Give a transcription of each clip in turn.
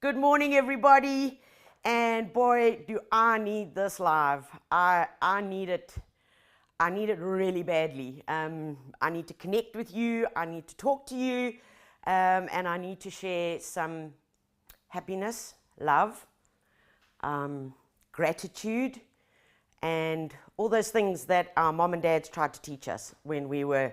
Good morning, everybody. And boy, do I need this live. I need it. I need it really badly. I need to connect with you. I need to talk to you. And I need to share some happiness, love, gratitude, and all those things that our mom and dads tried to teach us when we were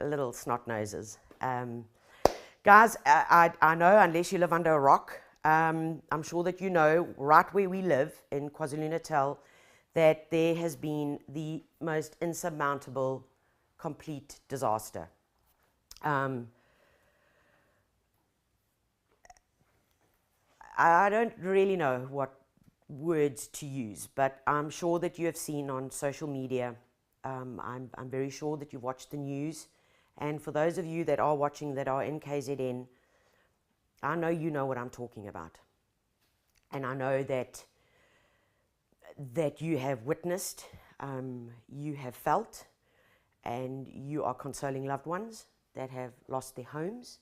little snot noses. Guys, I know, unless you live under a rock, I'm sure that you know, right where we live in KwaZulu-Natal, that there has been the most insurmountable, complete disaster. I don't really know what words to use, but I'm sure that you have seen on social media. I'm very sure that you've watched the news. And for those of you that are watching that are in KZN, I know you know what I'm talking about. And I know that you have witnessed, you have felt, and you are consoling loved ones that have lost their homes.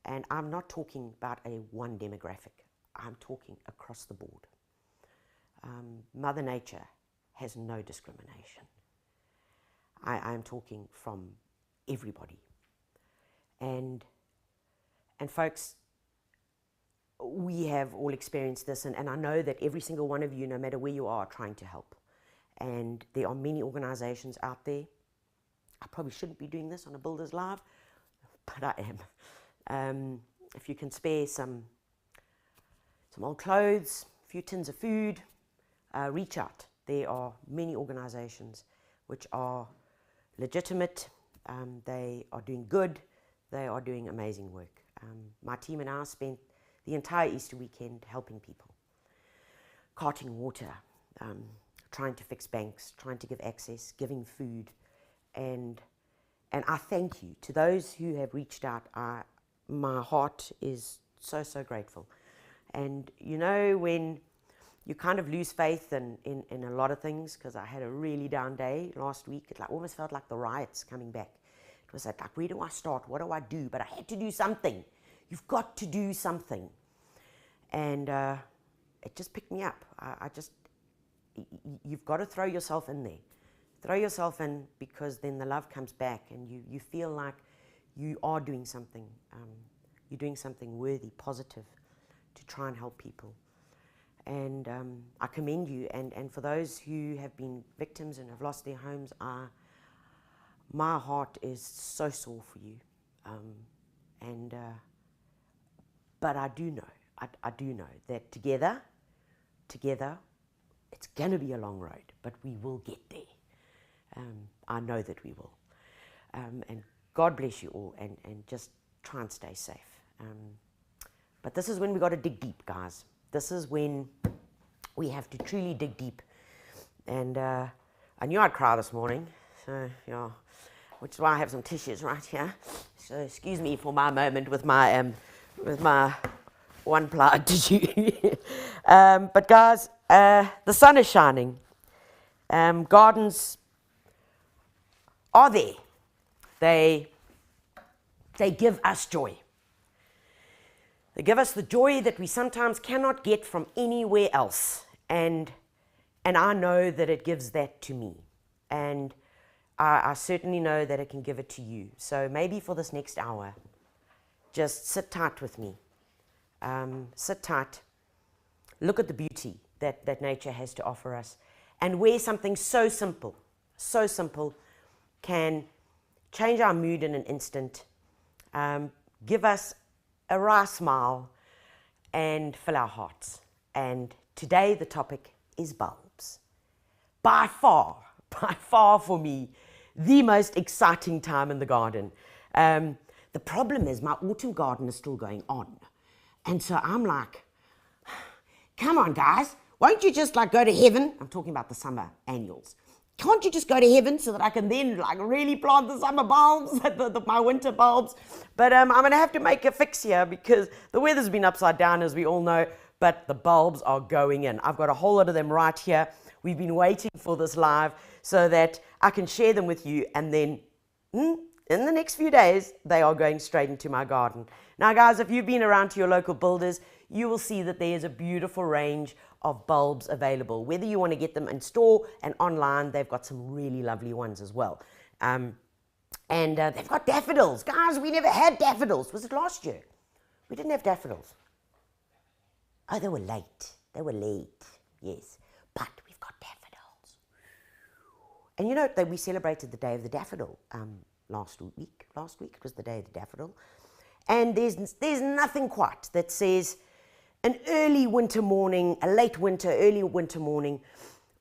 And I'm not talking about one demographic. I'm talking across the board. Mother Nature has no discrimination. I am talking from everybody. And folks, we have all experienced this, and I know that every single one of you, no matter where you are trying to help. And there are many organizations out there. I probably shouldn't be doing this on a Builders Live, but I am. If you can spare some old clothes, a few tins of food, reach out. There are many organizations which are legitimate. They are doing good. They are doing amazing work. My team and I spent the entire Easter weekend helping people, carting water, trying to fix banks, trying to give access, giving food. And I thank you to those who have reached out. My heart is so, so grateful. And you know, when you kind of lose faith in a lot of things, because I had a really down day last week, it almost felt like the riots coming back. It was like, where do I start? What do I do? But I had to do something. You've got to do something. And it just picked me up. You've got to throw yourself in there. Throw yourself in, because then the love comes back and you feel like you are doing something. You're doing something worthy, positive, to try and help people. And I commend you. And for those who have been victims and have lost their homes, my heart is so sore for you. But I do know that together, it's going to be a long road, but we will get there. I know that we will. And God bless you all, and just try and stay safe. But this is when we got to dig deep, guys. This is when we have to truly dig deep. And I knew I'd cry this morning, so yeah, which is why I have some tissues right here. So excuse me for my moment with my one-ply tissue. But guys, the sun is shining. Gardens are there. They give us joy. They give us the joy that we sometimes cannot get from anywhere else. And I know that it gives that to me. And I certainly know that it can give it to you. So maybe for this next hour, just sit tight with me. Sit tight. Look at the beauty that nature has to offer us. And where something so simple can change our mood in an instant, give us a wry smile, and fill our hearts. And today the topic is bulbs. By far for me, the most exciting time in the garden. The problem is my autumn garden is still going on. And so I'm like, come on guys, won't you just go to heaven? I'm talking about the summer annuals. Can't you just go to heaven so that I can then really plant the summer bulbs, my winter bulbs? But I'm going to have to make a fix here, because the weather's been upside down, as we all know, but the bulbs are going in. I've got a whole lot of them right here. We've been waiting for this live so that I can share them with you, and then in the next few days, they are going straight into my garden. Now, guys, if you've been around to your local builders, you will see that there is a beautiful range of bulbs available. Whether you want to get them in store and online, they've got some really lovely ones as well. And they've got daffodils. Guys, we never had daffodils. Was it last year? We didn't have daffodils. Oh, they were late. They were late, yes. But we've got daffodils. And you know, we celebrated the Day of the Daffodil last week. It was the Day of the Daffodil. And there's nothing quite that says an early winter morning, a late winter, early winter morning,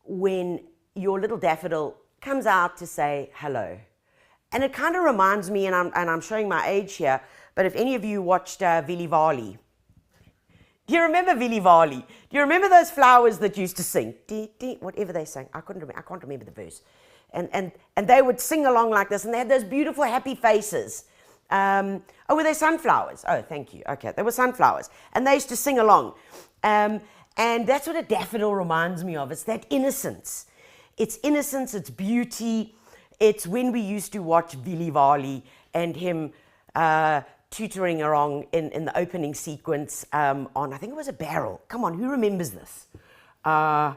when your little daffodil comes out to say hello. And it kind of reminds me, and I'm showing my age here, but if any of you watched Vili Vali, do you remember Vili Vali? Do you remember those flowers that used to sing? Dee, dee, whatever they sang. I can't remember the verse. And they would sing along like this, and they had those beautiful happy faces. Oh, were they sunflowers? Oh, thank you. Okay, they were sunflowers. And they used to sing along. And that's what a daffodil reminds me of. It's that innocence. It's innocence, it's beauty. It's when we used to watch Vili Vali and him tutoring along in the opening sequence on, I think it was a barrel. Come on, who remembers this? I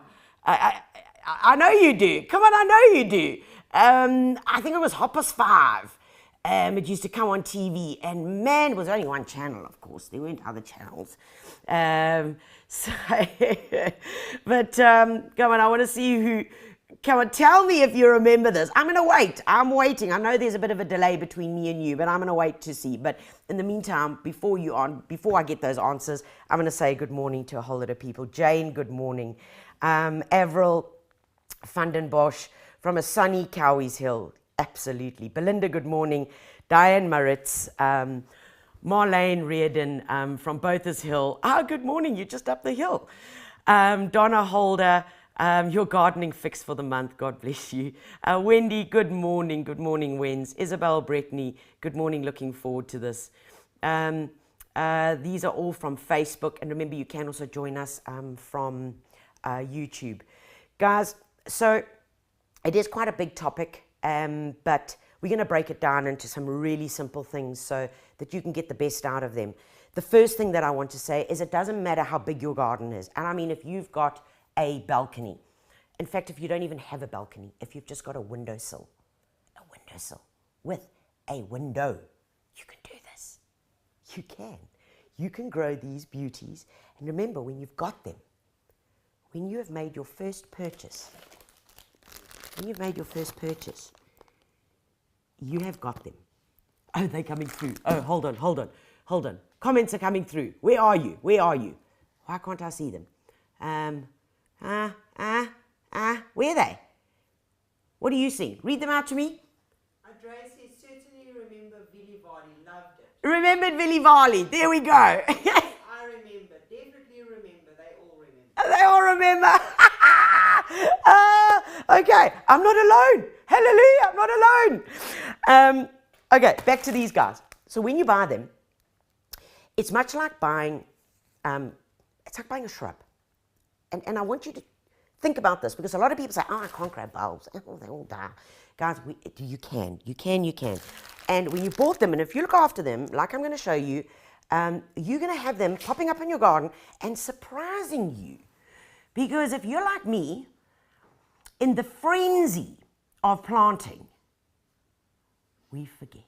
know you do. Come on, I know you do. I think it was Hoppers 5. It used to come on TV, and man, it was only one channel, of course. There weren't other channels. But come on, I want to see who. Come on, tell me if you remember this. I'm going to wait. I'm waiting. I know there's a bit of a delay between me and you, but I'm going to wait to see. But in the meantime, before I get those answers, I'm going to say good morning to a whole lot of people. Jane, good morning. Avril Vandenbosch from a sunny Cowies Hill. Absolutely. Belinda, good morning. Diane Maritz, Marlene Reardon from Bothers Hill. good morning. You're just up the hill. Donna Holder. Your gardening fix for the month. God bless you. Wendy, good morning. Good morning, Wens. Isabel Bretney, good morning. Looking forward to this. These are all from Facebook. And remember, you can also join us from YouTube. Guys, so it is quite a big topic, but we're going to break it down into some really simple things so that you can get the best out of them. The first thing that I want to say is it doesn't matter how big your garden is. And I mean, if you've got a balcony. In fact, if you don't even have a balcony, if you've just got a windowsill with a window, you can do this. You can grow these beauties. And remember, when you've got them, when you have made your first purchase, you have got them. Oh, they're coming through. Oh, hold on. Comments are coming through. Where are you? Why can't I see them? Where are they? What do you see? Read them out to me. Andrea says, certainly remember Vili Vali, loved it. Remembered Vili Vali. There we go. I remember, definitely remember. They all remember. Okay, I'm not alone. Hallelujah, I'm not alone. Okay, back to these guys. So when you buy them, it's much like buying, a shrub. And I want you to think about this, because a lot of people say, I can't grow bulbs. Oh, they all die. Guys, you can. And when you bought them, and if you look after them, like I'm going to show you, you're going to have them popping up in your garden and surprising you. Because if you're like me, in the frenzy of planting, we forget.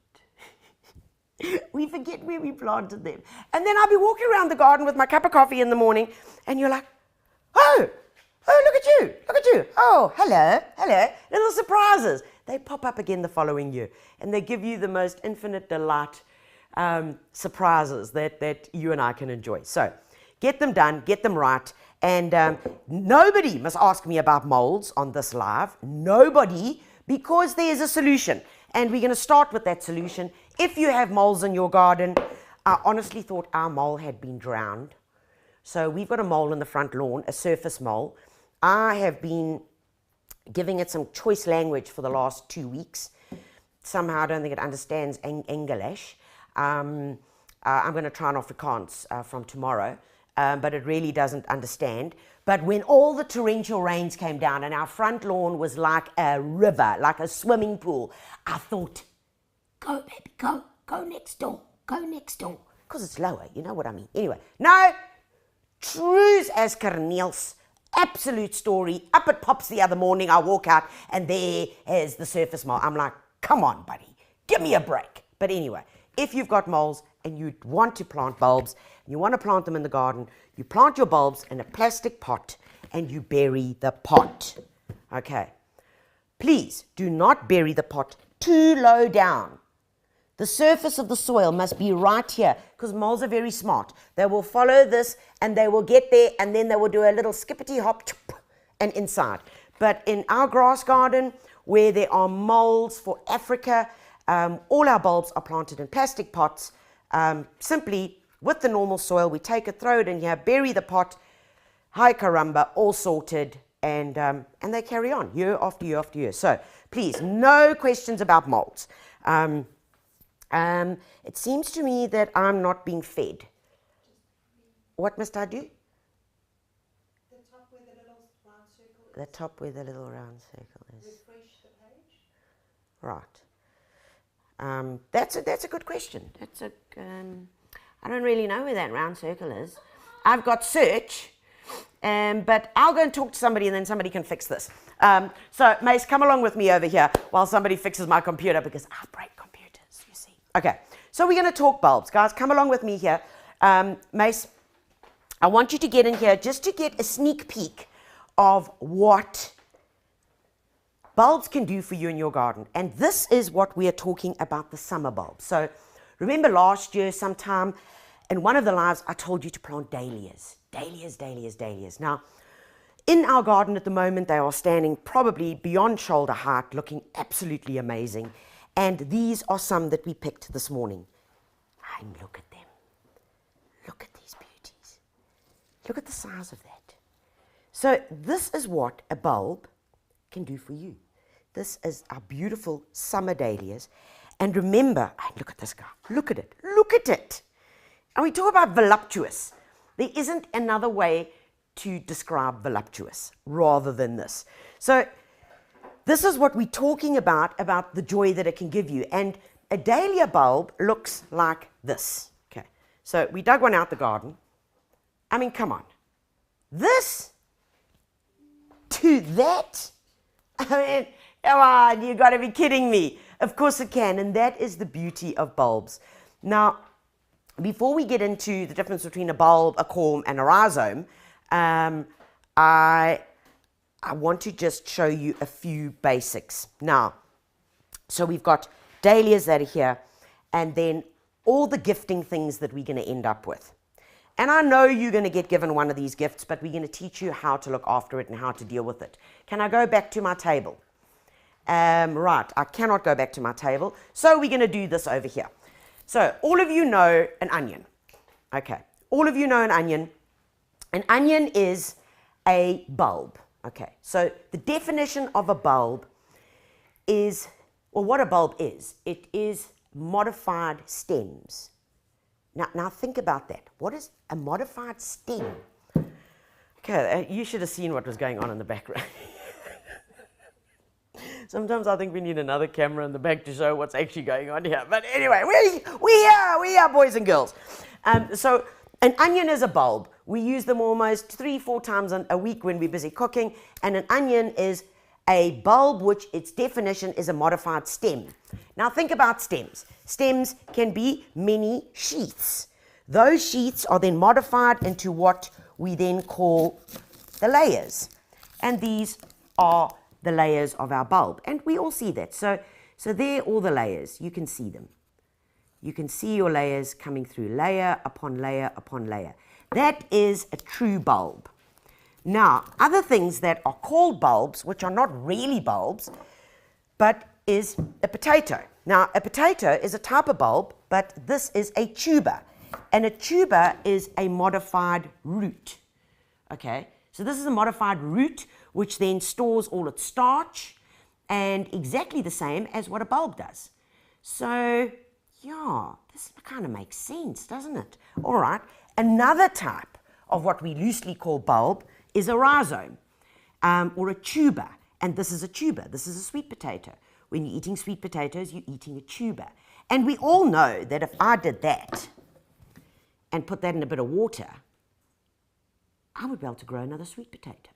We forget where we planted them. And then I'll be walking around the garden with my cup of coffee in the morning, and you're like, Oh, look at you. Oh, hello. Little surprises. They pop up again the following year, and they give you the most infinite delight surprises that you and I can enjoy. So get them done, get them right, and nobody must ask me about molds on this live. Nobody, because there's a solution, and we're going to start with that solution. If you have molds in your garden, I honestly thought our mole had been drowned. So we've got a mole in the front lawn, a surface mole. I have been giving it some choice language for the last 2 weeks. Somehow I don't think it understands English. I'm going to try an Afrikaans from tomorrow, but it really doesn't understand. But when all the torrential rains came down and our front lawn was like a river, like a swimming pool, I thought, Go, baby, go. Go next door. Go next door. Because it's lower, you know what I mean. Anyway, no, trues as Corneels. Absolute story. Up it pops the other morning. I walk out and there is the surface mole. I'm like, come on, buddy. Give me a break. But anyway, if you've got moles and you want to plant bulbs, you want to plant them in the garden, you plant your bulbs in a plastic pot and you bury the pot. Okay. Please do not bury the pot too low down. The surface of the soil must be right here because moles are very smart. They will follow this and they will get there and then they will do a little skippity hop and inside. But in our grass garden where there are moles for Africa, all our bulbs are planted in plastic pots. Simply with the normal soil, we take it, throw it in here, bury the pot, hi caramba, all sorted, and they carry on year after year after year. So please, no questions about moles. It seems to me that I'm not being fed. What must I do? The top where the little round circle is. The top where the little round circle is. Refresh the page. Right. That's a good question. I don't really know where that round circle is. I've got search, but I'll go and talk to somebody and then somebody can fix this. So Mace, come along with me over here while somebody fixes my computer because I break computers, you see. Okay, so we're going to talk bulbs. Guys, come along with me here. Mace, I want you to get in here just to get a sneak peek of what bulbs can do for you in your garden. And this is what we are talking about, the summer bulbs. So remember last year sometime in one of the lives I told you to plant dahlias. Dahlias, dahlias, dahlias. Now, in our garden at the moment, they are standing probably beyond shoulder height, looking absolutely amazing. And these are some that we picked this morning. And look at them. Look at these beauties. Look at the size of that. So this is what a bulb can do for you. This is our beautiful summer dahlias. And remember, look at this guy. Look at it. Look at it. And we talk about voluptuous. There isn't another way to describe voluptuous rather than this. So this is what we're talking about the joy that it can give you. And a dahlia bulb looks like this. Okay. So we dug one out the garden. I mean, come on. This to that? I mean, come on, you got to be kidding me. Of course it can, and that is the beauty of bulbs. Now, before we get into the difference between a bulb, a corm, and a rhizome, I want to just show you a few basics. Now, so we've got dahlias that are here, and then all the gifting things that we're going to end up with. And I know you're going to get given one of these gifts, but we're going to teach you how to look after it and how to deal with it. Can I go back to my table? Right, I cannot go back to my table, so we're going to do this over here. So all of you know an onion. Okay, all of you know an onion. An onion is a bulb. Okay, so the definition of a bulb is, well, what a bulb is. It is modified stems. Now think about that. What is a modified stem? Okay, you should have seen what was going on in the background. Sometimes I think we need another camera in the back to show what's actually going on here. But anyway, we are boys and girls. So an onion is a bulb. We use them almost 3-4 times a week when we're busy cooking. And an onion is a bulb which its definition is a modified stem. Now think about stems. Stems can be many sheaths. Those sheaths are then modified into what we then call the layers. And these are the layers of our bulb. And we all see that. So there are all the layers. You can see them. You can see your layers coming through layer upon layer upon layer. That is a true bulb. Now, other things that are called bulbs, which are not really bulbs, but is a potato. Now, a potato is a type of bulb, but this is a tuber. And a tuber is a modified root. Okay, so this is a modified root, which then stores all its starch, and exactly the same as what a bulb does. So, yeah, this kind of makes sense, doesn't it? All right, another type of what we loosely call bulb is a rhizome, or a tuber. And this is a tuber. This is a sweet potato. When you're eating sweet potatoes, you're eating a tuber. And we all know that if I did that and put that in a bit of water, I would be able to grow another sweet potato.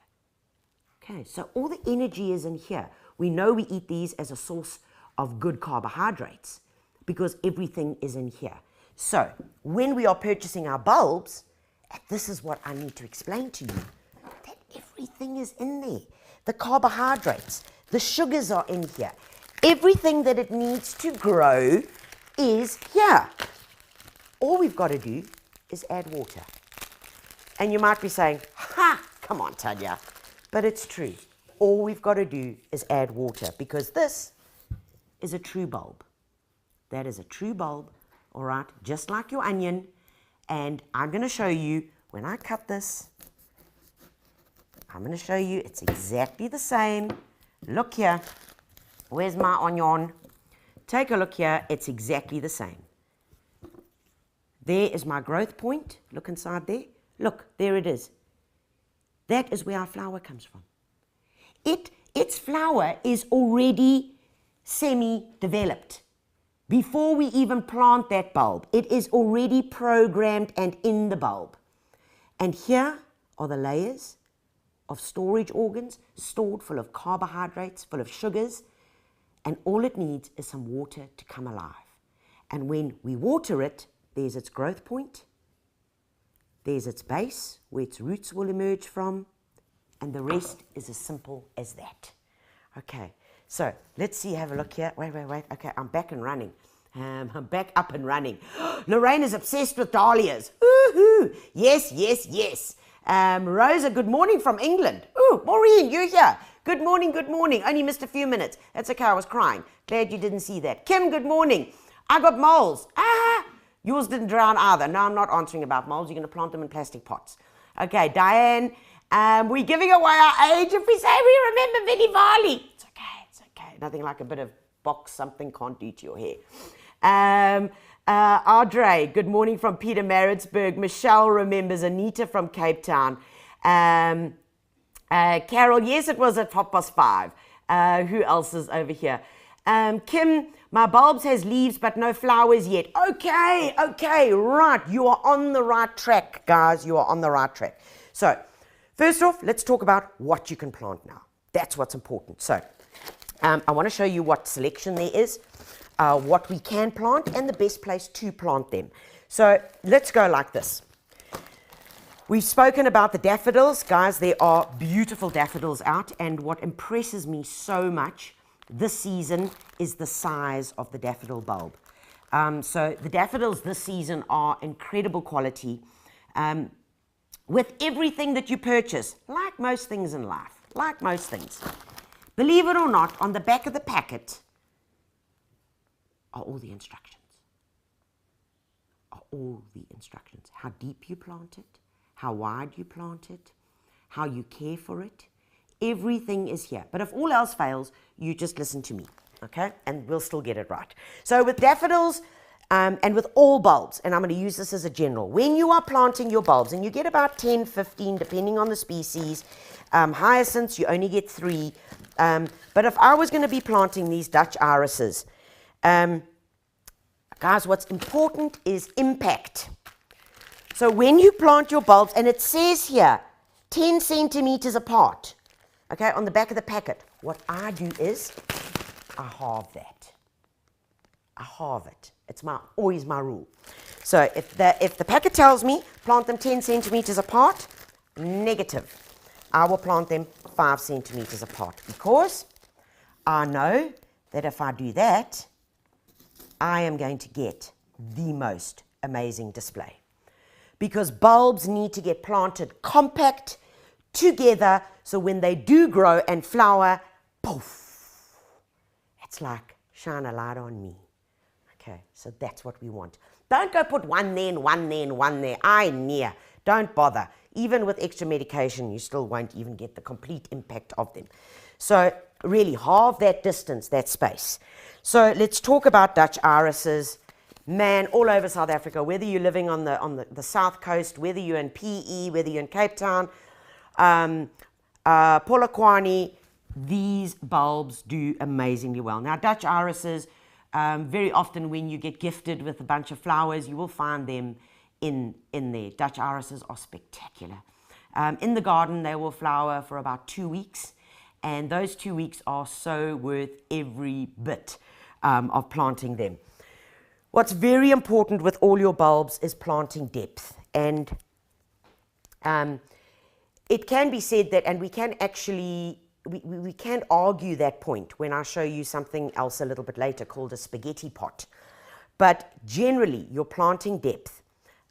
Okay, so all the energy is in here. We know we eat these as a source of good carbohydrates because everything is in here. So when we are purchasing our bulbs, this is what I need to explain to you, that everything is in there. The carbohydrates, the sugars are in here. Everything that it needs to grow is here. All we've got to do is add water. And you might be saying, ha, come on, Tanya. But it's true. All we've got to do is add water because this is a true bulb. That is a true bulb, all right, just like your onion. And I'm going to show you, when I cut this, I'm going to show you it's exactly the same. Look here. Where's my onion? Take a look here. It's exactly the same. There is my growth point. Look inside there. Look, there it is. That is where our flower comes from. Its flower is already semi-developed. Before we even plant that bulb, it is already programmed and in the bulb. And here are the layers of storage organs stored full of carbohydrates, full of sugars, and all it needs is some water to come alive. And when we water it, there's its growth point, there's its base, where its roots will emerge from, and the rest is as simple as that. Okay, so let's see, have a look here. Wait. Okay, I'm back and running. I'm back up and running. Lorraine is obsessed with dahlias. Woohoo! Yes. Rosa, good morning from England. Ooh, Maureen, you're here. Good morning. Only missed a few minutes. That's okay, I was crying. Glad you didn't see that. Kim, good morning. I got moles. Yours didn't drown either. No, I'm not answering about moles. You're going to plant them in plastic pots. Okay, Diane, we're giving away our age if we say we remember Vinnie Varley. It's okay. Nothing like a bit of box something can't do to your hair. Audrey, good morning from Peter Maritzburg. Michelle remembers. Anita from Cape Town. Carol, yes, it was at 5:30. Who else is over here? Kim, my bulbs has leaves but no flowers yet. Okay, right. You are on the right track, guys. You are on the right track. So, first off, let's talk about what you can plant now. That's what's important. So, I want to show you what selection there is, what we can plant, and the best place to plant them. So, let's go like this. We've spoken about the daffodils. Guys, there are beautiful daffodils out, and what impresses me so much this season is the size of the daffodil bulb. So the daffodils this season are incredible quality. With everything that you purchase, like most things in life, believe it or not, on the back of the packet are all the instructions. How deep you plant it, how wide you plant it, how you care for it. Everything is here. But if all else fails, you just listen to me, okay? And we'll still get it right. So with daffodils and with all bulbs, and I'm going to use this as a general, when you are planting your bulbs, and you get about 10, 15, depending on the species, hyacinths, you only get 3. But if I was going to be planting these Dutch irises, guys, what's important is impact. So when you plant your bulbs, and it says here, 10 centimeters apart, okay, on the back of the packet, what I do is I halve that. I halve it. It's always my rule. So if the packet tells me plant them 10 centimeters apart, negative. I will plant them 5 centimeters apart because I know that if I do that, I am going to get the most amazing display. Because bulbs need to get planted compact together, so when they do grow and flower, poof, it's like shine a light on me. Okay, so that's what we want. Don't go put one there and one there and one there. Don't bother. Even with extra medication, you still won't even get the complete impact of them. So really halve that distance, that space. So let's talk about Dutch irises. Man, all over South Africa, whether you're living on the south coast, whether you're in PE, whether you're in Cape Town, Polokwane, these bulbs do amazingly well. Now, Dutch irises, Very often when you get gifted with a bunch of flowers, you will find them in there. Dutch irises are spectacular. In the garden, they will flower for about 2 weeks, and those 2 weeks are so worth every bit of planting them. What's very important with all your bulbs is planting depth, and it can be said that, and we can actually, we can argue that point when I show you something else a little bit later called a spaghetti pot. But generally, your planting depth,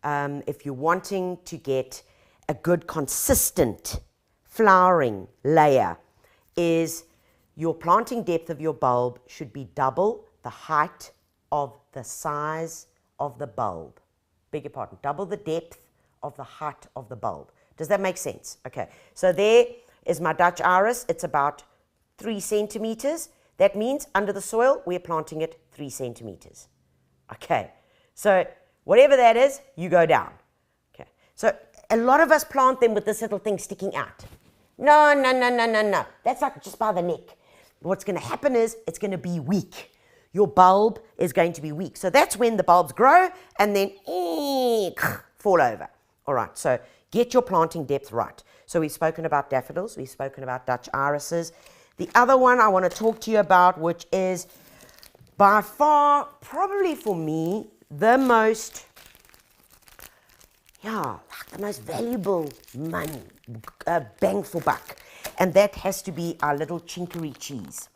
if you're wanting to get a good consistent flowering layer, is your planting depth of your bulb should be double the height of the size of the bulb. Beg your pardon, double the depth of the height of the bulb. Does that make sense? Okay, so there is my Dutch iris. It's about 3 centimeters. That means under the soil, we're planting it 3 centimeters. Okay, so whatever that is, you go down. Okay, so a lot of us plant them with this little thing sticking out. No, no, no, no, no, no. That's like just by the neck. What's going to happen is it's going to be weak. Your bulb is going to be weak. So that's when the bulbs grow and then fall over. All right, so get your planting depth right. So we've spoken about daffodils. We've spoken about Dutch irises. The other one I want to talk to you about, which is by far, probably for me, the most, the most valuable money, bang for buck. And that has to be our little Chinkerinchees.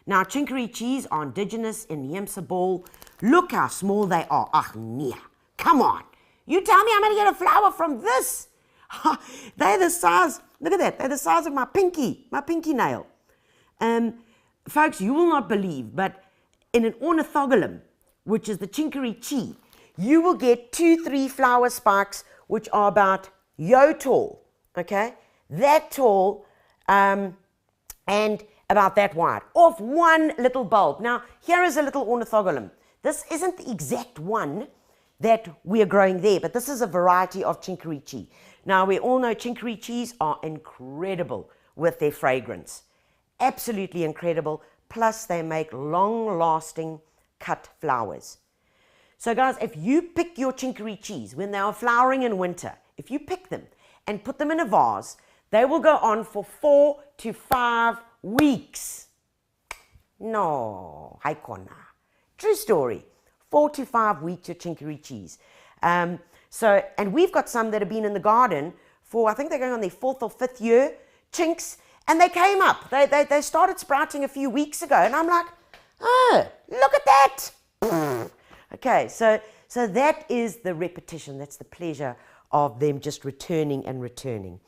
Now, Chinkerinchees are indigenous in Yemsa Ball. Look how small they are. Ach, nee. Come on. You tell me I'm going to get a flower from this? They're the size, look at that, they're the size of my pinky nail. Folks, you will not believe, but in an ornithogalum, which is the Chinkerinchee, you will get 2-3 flower spikes, which are about yo tall, okay? That tall, and about that wide, off one little bulb. Now, here is a little ornithogalum. This isn't the exact one that we are growing there, but this is a variety of Chinkerinchee. Now, we all know Chinkerinchees are incredible with their fragrance. Absolutely incredible. Plus, they make long-lasting cut flowers. So, guys, if you pick your Chinkerinchees when they are flowering in winter, if you pick them and put them in a vase, they will go on for 4 to 5 weeks. No, haikona. True story. 4 to 5 weeks, your Chinkerinchees. And we've got some that have been in the garden for, I think they're going on their 4th or 5th year, chinks, and they came up. They started sprouting a few weeks ago, and I'm like, oh, look at that. Okay, so that is the repetition. That's the pleasure of them just returning and returning.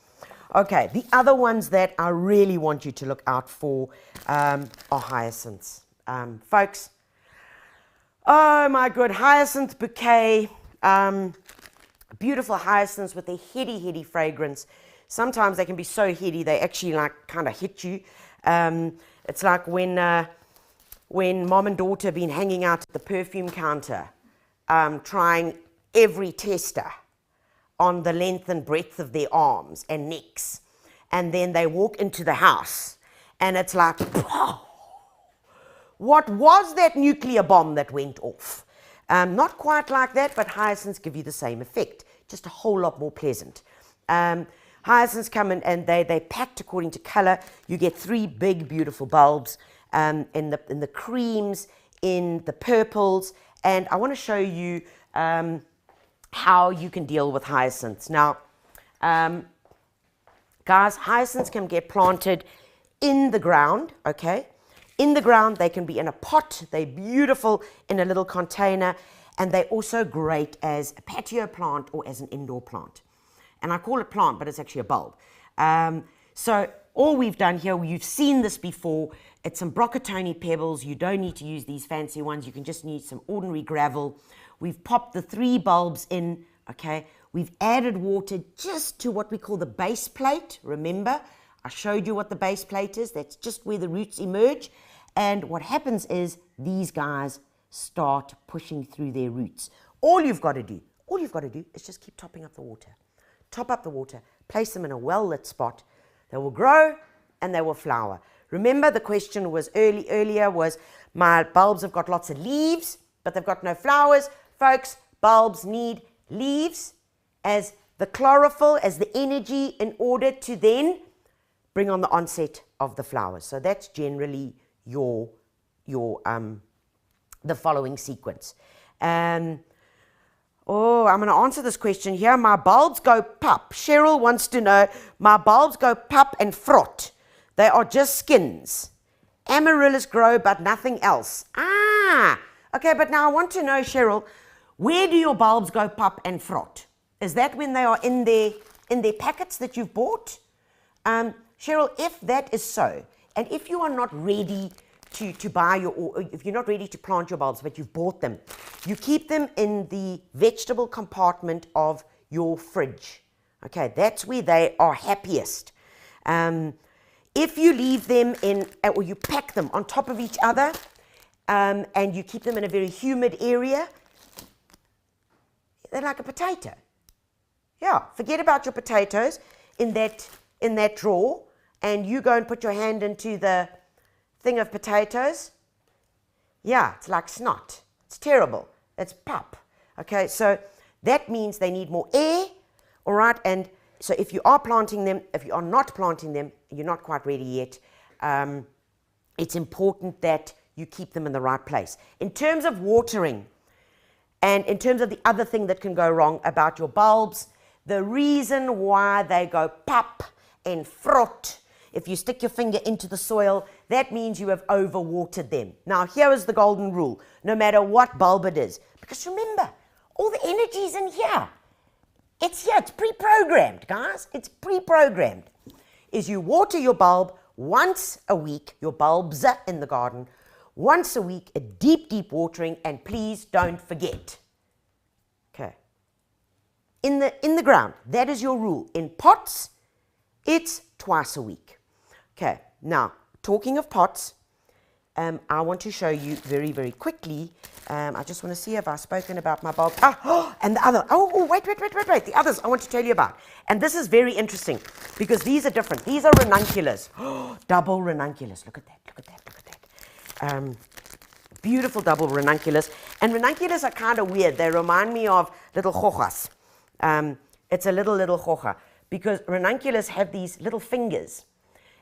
Okay, the other ones that I really want you to look out for are hyacinths. Folks, oh my good, hyacinth bouquet. Beautiful hyacinths with a heady fragrance. Sometimes they can be so heady they actually like kind of hit you. It's like when mom and daughter have been hanging out at the perfume counter, trying every tester on the length and breadth of their arms and necks, and then they walk into the house and it's like, oh, what was that nuclear bomb that went off? Not quite like that, but hyacinths give you the same effect, just a whole lot more pleasant. Hyacinths come in and they're packed according to color. You get 3 big, beautiful bulbs in the creams, in the purples, and I want to show you how you can deal with hyacinths. Now, guys, hyacinths can get planted in the ground, okay? In the ground, they can be in a pot. They're beautiful in a little container, and they're also great as a patio plant or as an indoor plant. And I call it plant, but it's actually a bulb. So all we've done here, you've seen this before, it's some brocatoni pebbles. You don't need to use these fancy ones. You can just need some ordinary gravel. We've popped the 3 bulbs in, okay? We've added water just to what we call the base plate. Remember, I showed you what the base plate is. That's just where the roots emerge. And what happens is these guys start pushing through their roots. All you've got to do is just keep topping up the water. Top up the water, place them in a well-lit spot. They will grow and they will flower. Remember the question was earlier was, my bulbs have got lots of leaves, but they've got no flowers. Folks, bulbs need leaves as the chlorophyll, as the energy in order to then bring on the onset of the flowers. So that's generally the following sequence. I'm going to answer this question here. My bulbs go pup. Cheryl wants to know, my bulbs go pup and frot. They are just skins. Amaryllis grow, but nothing else. Okay, but now I want to know, Cheryl, where do your bulbs go pup and frot? Is that when they are in their packets that you've bought? Cheryl, if that is so, and if you are not ready to buy or if you're not ready to plant your bulbs, but you've bought them, you keep them in the vegetable compartment of your fridge. Okay, that's where they are happiest. If you leave them in, or you pack them on top of each other, and you keep them in a very humid area, they're like a potato. Yeah, forget about your potatoes in that drawer, and you go and put your hand into the thing of potatoes. Yeah, it's like snot. It's terrible. It's pup. Okay, so that means they need more air, all right? And so if you are planting them, if you are not planting them, you're not quite ready yet, it's important that you keep them in the right place. In terms of watering, and in terms of the other thing that can go wrong about your bulbs, the reason why they go pup and frot, if you stick your finger into the soil, that means you have overwatered them. Now, here is the golden rule, no matter what bulb it is. Because remember, all the energy is in here. It's here, it's pre-programmed, guys. It's pre-programmed. Is you water your bulb once a week, your bulbs in the garden, once a week, a deep, deep watering, and please don't forget. Okay. In the ground, that is your rule. In pots, it's twice a week. Okay, now, talking of pots, I want to show you very, very quickly. I just want to see if I've spoken about my bulb. And the other. Wait. The others I want to tell you about. And this is very interesting because these are different. These are ranunculus. Double ranunculus. Look at that. Beautiful double ranunculus. And ranunculus are kind of weird. They remind me of little hojas. It's a little hoja because ranunculus have these little fingers.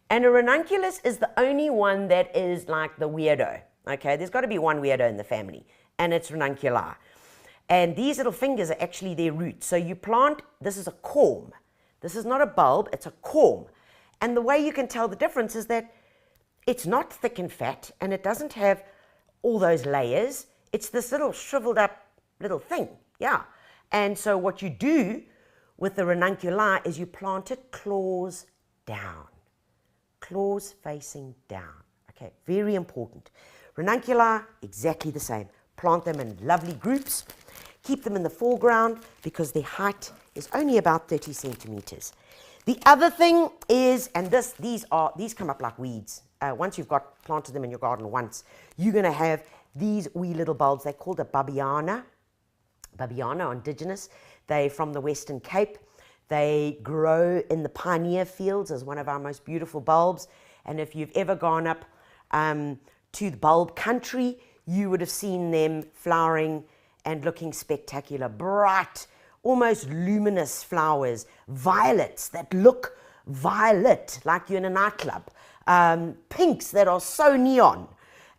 And a ranunculus is the only one that is like the weirdo. Okay, there's got to be one weirdo in the family, and it's ranunculi. And these little fingers are actually their roots. So you plant, this is a corm. This is not a bulb, it's a corm. And the way you can tell the difference is that it's not thick and fat, and it doesn't have all those layers. It's this little shriveled up little thing, yeah. And so what you do with the ranunculi is you plant it claws down. Claws facing down. Okay, very important. Ranunculi, exactly the same. Plant them in lovely groups. Keep them in the foreground because their height is only about 30 centimeters. The other thing is, and these come up like weeds. Once you've planted them in your garden once, you're going to have these wee little bulbs. They're called a Babiana. Babiana, indigenous. They're from the Western Cape. They grow in the pioneer fields as one of our most beautiful bulbs. And if you've ever gone up to the bulb country, you would have seen them flowering and looking spectacular. Bright, almost luminous flowers. Violets that look violet, like you're in a nightclub. Pinks that are so neon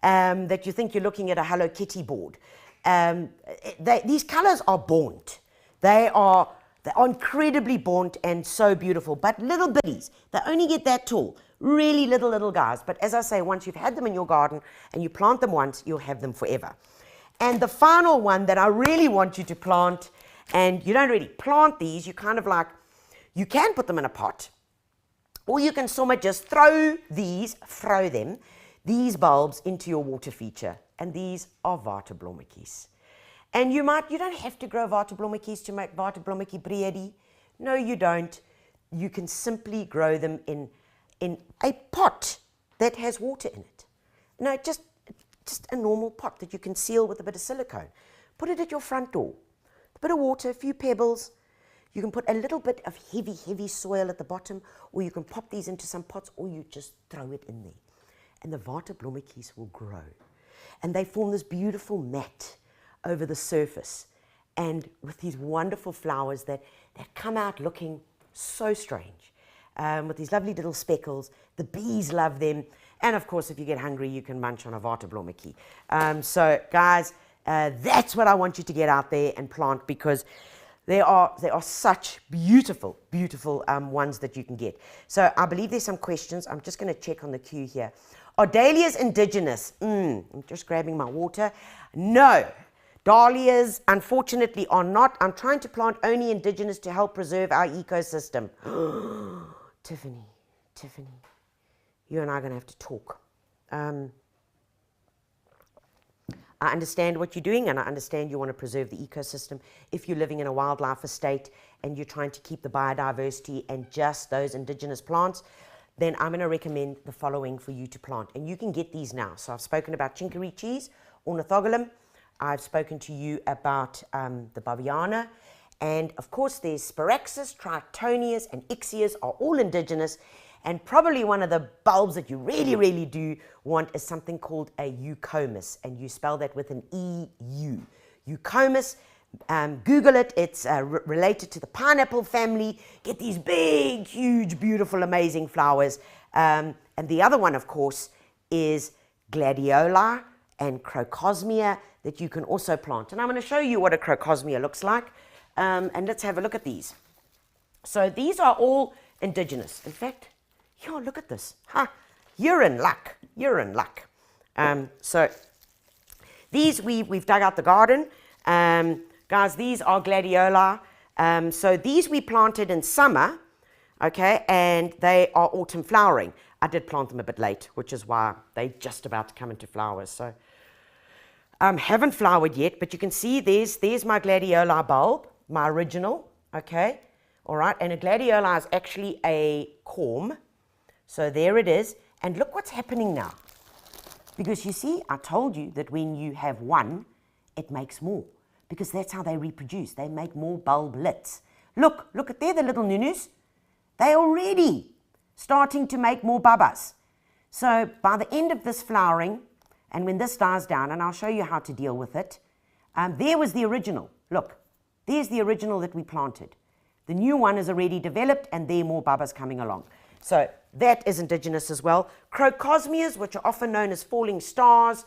that you think you're looking at a Hello Kitty board. These colors are burnt. They are incredibly burnt and so beautiful, but little bitties. They only get that tall. Really little guys. But as I say, once you've had them in your garden and you plant them once, you'll have them forever. And the final one that I really want you to plant, and you don't really plant these, you kind of like, you can put them in a pot, or you can somewhat just throw these bulbs into your water feature. And these are waterblommetjies. And you don't have to grow waterblommetjies to make waterblommetjie breedie. No, you don't. You can simply grow them in a pot that has water in it. No, just a normal pot that you can seal with a bit of silicone. Put it at your front door. A bit of water, a few pebbles. You can put a little bit of heavy soil at the bottom, or you can pop these into some pots, or you just throw it in there. and the waterblommetjies will grow. And they form this beautiful mat over the surface, and with these wonderful flowers that come out looking so strange, with these lovely little speckles. The bees love them, and of course, if you get hungry, you can munch on a waterblommetjie. So guys, that's what I want you to get out there and plant, because there are such beautiful, beautiful ones that you can get. So I believe there's some questions. I'm just going to check on the queue here. Are dahlias indigenous? I'm just grabbing my water. No. Dahlias, unfortunately, are not. I'm trying to plant only indigenous to help preserve our ecosystem. Tiffany, you and I are going to have to talk. I understand what you're doing, and I understand you want to preserve the ecosystem. If you're living in a wildlife estate and you're trying to keep the biodiversity and just those indigenous plants, then I'm going to recommend the following for you to plant. And you can get these now. So I've spoken about Chinkerinchees, ornithogalum. I've spoken to you about the Babiana, and of course there's Spiraxis, Tritonias, and Ixias are all indigenous, and probably one of the bulbs that you really, really do want is something called a eucomis, and you spell that with an E-U. Eucomis, Google it, it's related to the pineapple family. Get these big, huge, beautiful, amazing flowers. And the other one, of course, is Gladiola and Crocosmia that you can also plant. And I'm going to show you what a Crocosmia looks like. And let's have a look at these. So these are all indigenous. In fact, yo, look at this. You're in luck. You're in luck. So these we've dug out the garden. Guys, these are Gladiola. So these we planted in summer, okay, and they are autumn flowering. I did plant them a bit late, which is why they're just about to come into flowers. So haven't flowered yet, but you can see there's my Gladiola bulb, my original, okay, all right, and a Gladiola is actually a corm. So there it is, and look what's happening now. Because you see, I told you that when you have one, it makes more, because that's how they reproduce. They make more bulblets. Look at there, the little nunus. They're already starting to make more babas. So by the end of this flowering, and when this dies down, and I'll show you how to deal with it, there was the original. Look, there's the original that we planted. The new one is already developed, and there are more babas coming along. So that is indigenous as well. Crocosmias, which are often known as falling stars,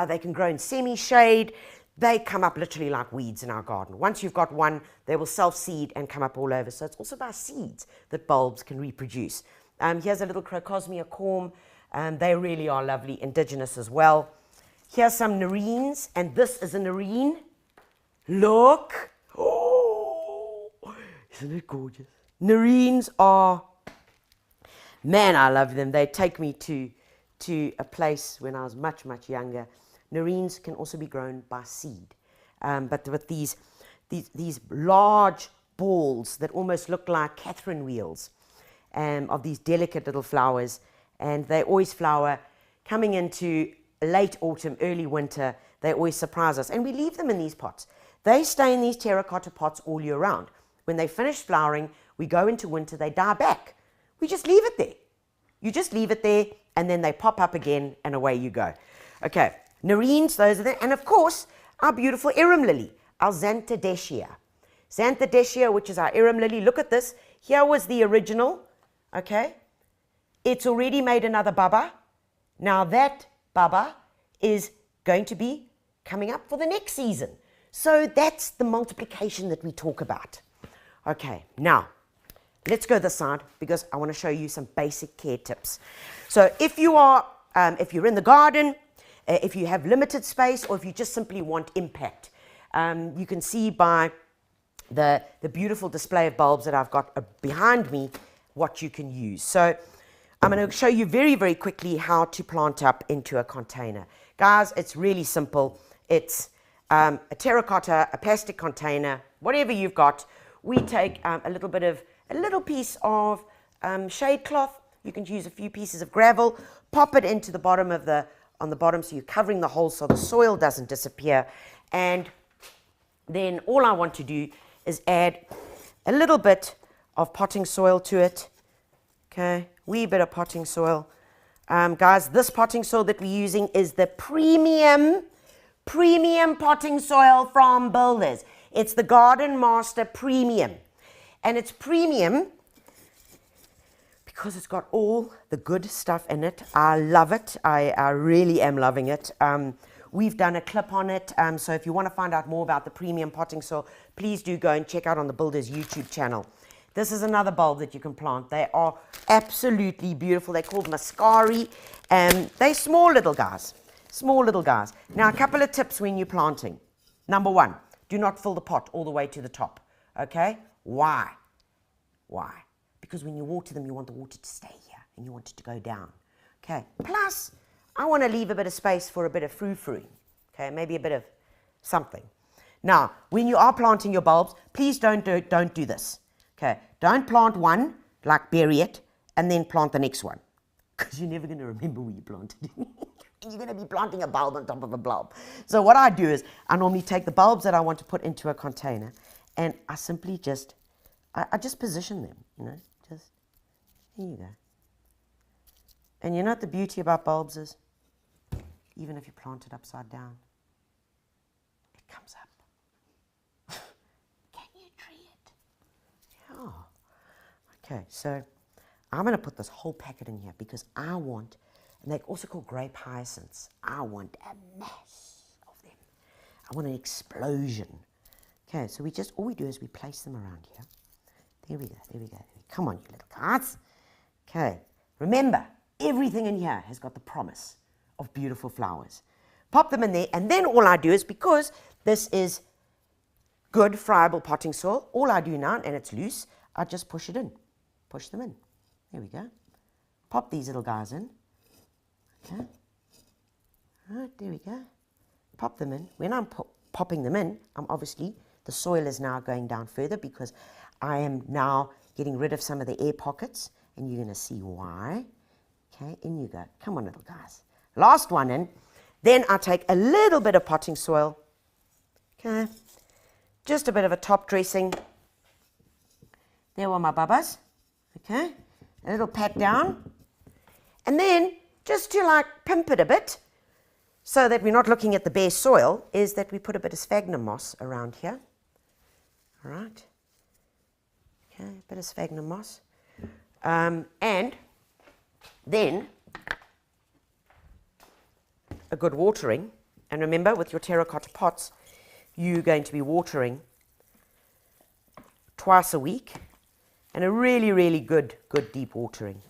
they can grow in semi-shade. They come up literally like weeds in our garden. Once you've got one, they will self-seed and come up all over. So it's also by seeds that bulbs can reproduce. Here's a little Crocosmia corm. They really are lovely, indigenous as well. Here's some nerines, and this is a nerine. Look. Oh, isn't it gorgeous? Nerines are, man, I love them. They take me to a place when I was much, much younger. Nerines can also be grown by seed, but with these large balls that almost look like Catherine wheels, of these delicate little flowers, and they always flower coming into late autumn, early winter. They always surprise us, and we leave them in these pots. They stay in these terracotta pots all year round. When they finish flowering, we go into winter, they die back. We just leave it there. You just leave it there, and then they pop up again, and away you go. Okay. Nerines, those are there, and of course, our beautiful arum lily, our Xanthodeschia. Xanthodeschia, which is our arum lily. Look at this. Here was the original, okay? It's already made another baba. Now that baba is going to be coming up for the next season. So that's the multiplication that we talk about. Okay, now, let's go this side, because I want to show you some basic care tips. So if you're in the garden, if you have limited space, or if you just simply want impact, you can see by the beautiful display of bulbs that I've got behind me what you can use. So I'm going to show you very, very quickly how to plant up into a container. Guys, it's really simple. It's a terracotta, a plastic container, whatever you've got. We take a little piece of shade cloth. You can use a few pieces of gravel, pop it into the bottom of on the bottom, so you're covering the hole so the soil doesn't disappear. And then all I want to do is add a little bit of potting soil to it. Okay, wee bit of potting soil. Guys, this potting soil that we're using is the premium potting soil from Builders. It's the Garden Master Premium. And it's premium because it's got all the good stuff in it. I love it. I really am loving it. We've done a clip on it. So if you want to find out more about the premium potting soil, please do go and check out on the Builders YouTube channel. This is another bulb that you can plant. They are absolutely beautiful. They're called Mascari. They're small little guys. Small little guys. Now, a couple of tips when you're planting. Number one, do not fill the pot all the way to the top. Okay? Why? Why? Because when you water them, you want the water to stay here and you want it to go down. Okay? Plus, I want to leave a bit of space for a bit of frou-frouing. Okay? Maybe a bit of something. Now, when you are planting your bulbs, please don't do this. Okay? Don't plant one, like bury it, and then plant the next one. Because you're never going to remember where you planted it. And you're going to be planting a bulb on top of a bulb. So what I do is I normally take the bulbs that I want to put into a container and I simply just, I just position them, you know, just, here you go. And you know what the beauty about bulbs is? Even if you plant it upside down, it comes up. Can you tree it? Yeah. Okay, so I'm going to put this whole packet in here because I want, and they're also called grape hyacinths. I want a mass of them. I want an explosion. Okay, so all we do is we place them around here. There we go, there we go. Come on, you little guys. Okay, remember, everything in here has got the promise of beautiful flowers. Pop them in there, and then all I do is, because this is good friable potting soil, all I do now, and it's loose, I just push it in. Push them in. There we go. Pop these little guys in. Okay. All right, there we go. Pop them in. When I'm popping them in, obviously, the soil is now going down further because I am now getting rid of some of the air pockets, and you're going to see why. Okay, in you go. Come on, little guys. Last one in. Then I take a little bit of potting soil. Okay. Just a bit of a top dressing. There were my bubbas. Okay. A little pat down. And then, just to like pimp it a bit, so that we're not looking at the bare soil, is that we put a bit of sphagnum moss around here. All right. Okay, a bit of sphagnum moss. And then a good watering. And remember, with your terracotta pots, you're going to be watering twice a week. And a really, really good deep watering.